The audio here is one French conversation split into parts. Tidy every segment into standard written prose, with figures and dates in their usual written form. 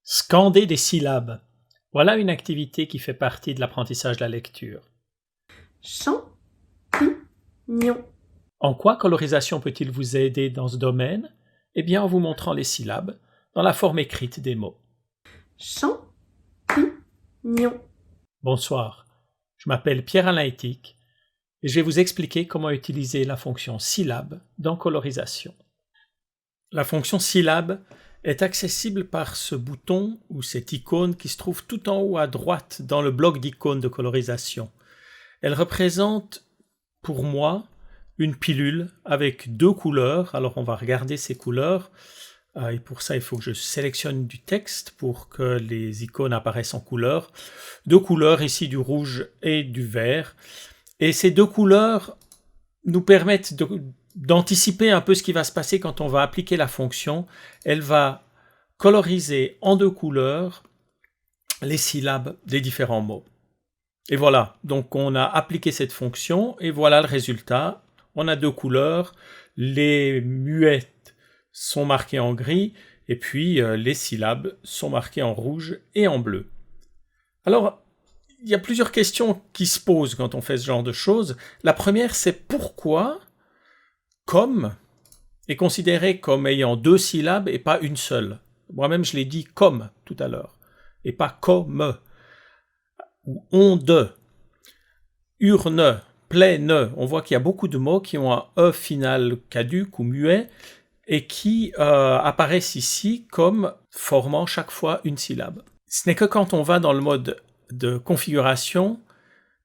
Scander des syllabes. Voilà une activité qui fait partie de l'apprentissage de la lecture. Champignon. En quoi colorisation peut-il vous aider dans ce domaine? Eh bien en vous montrant les syllabes dans la forme écrite des mots. Champignon. Bonsoir, je m'appelle Pierre-Alain Éthique et je vais vous expliquer comment utiliser la fonction syllabe dans colorisation. La fonction syllabe est accessible par ce bouton ou cette icône qui se trouve tout en haut à droite dans le bloc d'icônes de colorisation. Elle représente pour moi une pilule avec deux couleurs. Alors on va regarder ces couleurs et pour ça il faut que je sélectionne du texte pour que les icônes apparaissent en couleurs. Deux couleurs ici, du rouge et du vert. Et ces deux couleurs nous permettent d'anticiper un peu ce qui va se passer quand on va appliquer la fonction. Elle va coloriser en deux couleurs les syllabes des différents mots. Et voilà, donc on a appliqué cette fonction et voilà le résultat. On a deux couleurs, les muettes sont marquées en gris et puis les syllabes sont marquées en rouge et en bleu. Alors, il y a plusieurs questions qui se posent quand on fait ce genre de choses. La première, c'est pourquoi comme est considéré comme ayant deux syllabes et pas une seule. Moi-même, je l'ai dit comme tout à l'heure, et pas comme, ou onde, urne, plaine. On voit qu'il y a beaucoup de mots qui ont un E final caduc ou muet, et qui apparaissent ici comme formant chaque fois une syllabe. Ce n'est que quand on va dans le mode de configuration,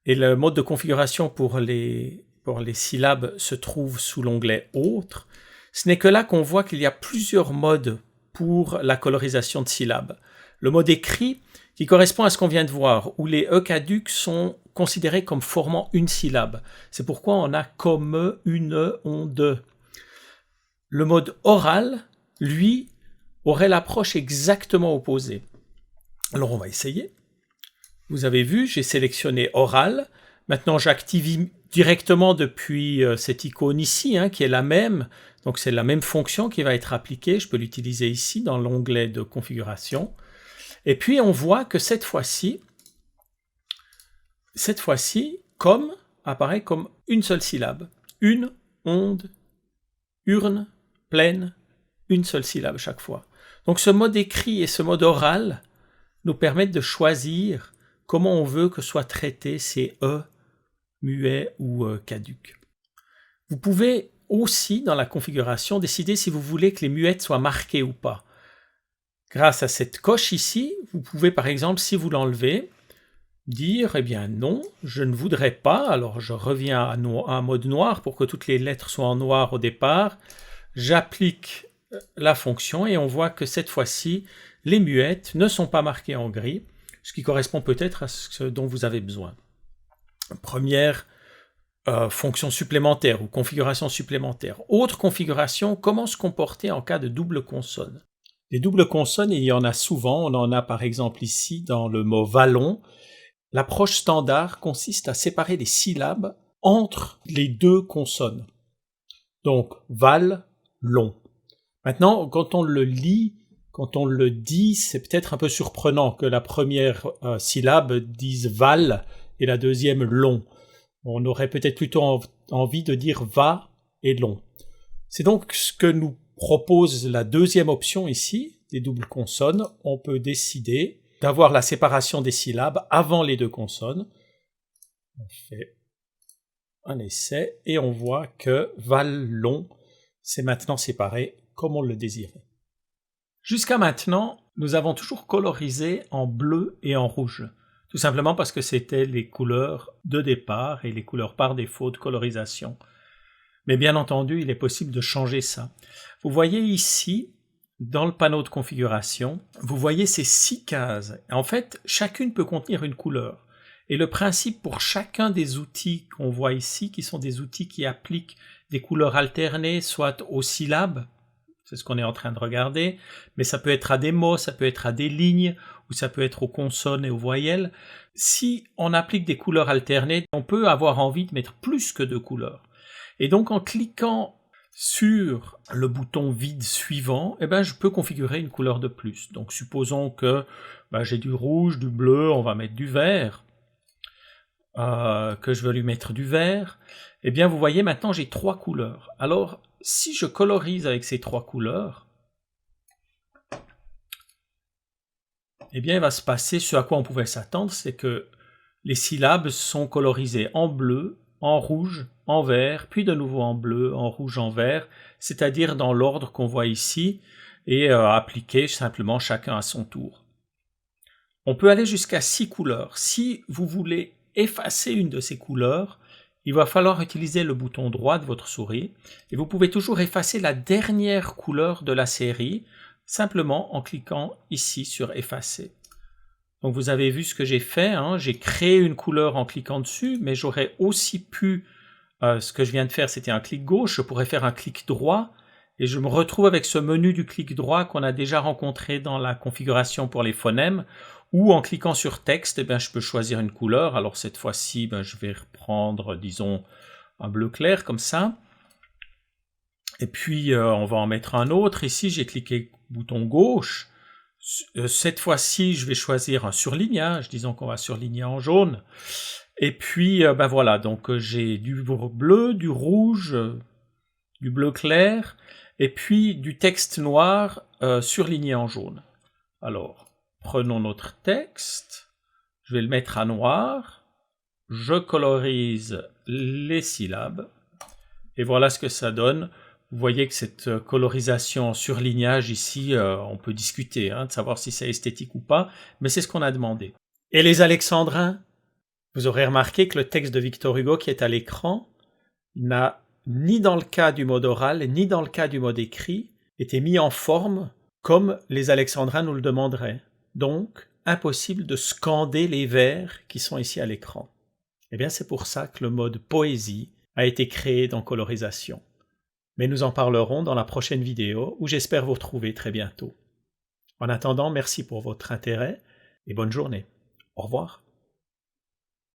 et le mode de configuration pour les syllabes se trouve sous l'onglet Autres, ce n'est que là qu'on voit qu'il y a plusieurs modes pour la colorisation de syllabes. Le mode écrit, qui correspond à ce qu'on vient de voir, où les E caducs sont considérés comme formant une syllabe. C'est pourquoi on a comme, une, onde. Le mode oral, lui, aurait l'approche exactement opposée. Alors on va essayer. Vous avez vu, j'ai sélectionné oral. Maintenant, j'active directement depuis cette icône ici, qui est la même. Donc, c'est la même fonction qui va être appliquée. Je peux l'utiliser ici dans l'onglet de configuration. Et puis, on voit que cette fois-ci, comme apparaît comme une seule syllabe. Une, onde, urne, plaine, une seule syllabe chaque fois. Donc, ce mode écrit et ce mode oral nous permettent de choisir comment on veut que soient traités ces E muets ou caducs. Vous pouvez aussi, dans la configuration, décider si vous voulez que les muettes soient marquées ou pas. Grâce à cette coche ici, vous pouvez par exemple, si vous l'enlevez, dire, eh bien non, je ne voudrais pas, alors je reviens à un mode noir pour que toutes les lettres soient en noir au départ, j'applique la fonction et on voit que cette fois-ci, les muettes ne sont pas marquées en gris, ce qui correspond peut-être à ce dont vous avez besoin. Première fonction supplémentaire ou configuration supplémentaire. Autre configuration, comment se comporter en cas de double consonne. Les doubles consonnes, il y en a souvent, on en a par exemple ici dans le mot vallon. L'approche standard consiste à séparer les syllabes entre les deux consonnes. Donc, val, long. Maintenant, quand on le lit, quand on le dit, c'est peut-être un peu surprenant que la première syllabe dise val et la deuxième long. On aurait peut-être plutôt envie de dire va et long. C'est donc ce que nous propose la deuxième option ici, des doubles consonnes. On peut décider d'avoir la séparation des syllabes avant les deux consonnes. On fait un essai et on voit que val, long, c'est maintenant séparé comme on le désirait. Jusqu'à maintenant, nous avons toujours colorisé en bleu et en rouge, tout simplement parce que c'était les couleurs de départ et les couleurs par défaut de colorisation. Mais bien entendu, il est possible de changer ça. Vous voyez ici, dans le panneau de configuration, vous voyez ces 6 cases. En fait, chacune peut contenir une couleur. Et le principe pour chacun des outils qu'on voit ici, qui sont des outils qui appliquent des couleurs alternées, soit aux syllabes, c'est ce qu'on est en train de regarder, mais ça peut être à des mots, ça peut être à des lignes, ou ça peut être aux consonnes et aux voyelles. Si on applique des couleurs alternées, on peut avoir envie de mettre plus que 2 couleurs. Et donc en cliquant Sur le bouton vide suivant, eh ben, je peux configurer une couleur de plus. Donc supposons que j'ai du rouge, du bleu, on va mettre du vert, que je veux lui mettre du vert. Eh bien vous voyez maintenant j'ai 3 couleurs. Alors si je colorise avec ces 3 couleurs, eh bien il va se passer ce à quoi on pouvait s'attendre, c'est que les syllabes sont colorisées en bleu, en rouge, en vert, puis de nouveau en bleu, en rouge, en vert, c'est-à-dire dans l'ordre qu'on voit ici, et appliquer simplement chacun à son tour. On peut aller jusqu'à 6 couleurs. Si vous voulez effacer une de ces couleurs, il va falloir utiliser le bouton droit de votre souris, et vous pouvez toujours effacer la dernière couleur de la série, simplement en cliquant ici sur effacer. Donc vous avez vu ce que j'ai fait, hein. J'ai créé une couleur en cliquant dessus, mais j'aurais aussi pu, ce que je viens de faire c'était un clic gauche, je pourrais faire un clic droit, et je me retrouve avec ce menu du clic droit qu'on a déjà rencontré dans la configuration pour les phonèmes, ou en cliquant sur texte, je peux choisir une couleur. Alors cette fois-ci, je vais reprendre, disons, un bleu clair comme ça, et puis on va en mettre un autre. Ici j'ai cliqué bouton gauche. Cette fois-ci, je vais choisir un surlignage, disons qu'on va surligner en jaune. Et puis, voilà, donc j'ai du bleu, du rouge, du bleu clair, et puis du texte noir surligné en jaune. Alors, prenons notre texte, je vais le mettre à noir, je colorise les syllabes, et voilà ce que ça donne. Vous voyez que cette colorisation en surlignage ici, on peut discuter de savoir si c'est esthétique ou pas, mais c'est ce qu'on a demandé. Et les alexandrins, vous aurez remarqué que le texte de Victor Hugo qui est à l'écran n'a ni dans le cas du mode oral, ni dans le cas du mode écrit, été mis en forme comme les alexandrins nous le demanderaient. Donc, impossible de scander les vers qui sont ici à l'écran. Eh bien, c'est pour ça que le mode poésie a été créé dans colorisation. Mais nous en parlerons dans la prochaine vidéo où j'espère vous retrouver très bientôt. En attendant, merci pour votre intérêt et bonne journée. Au revoir.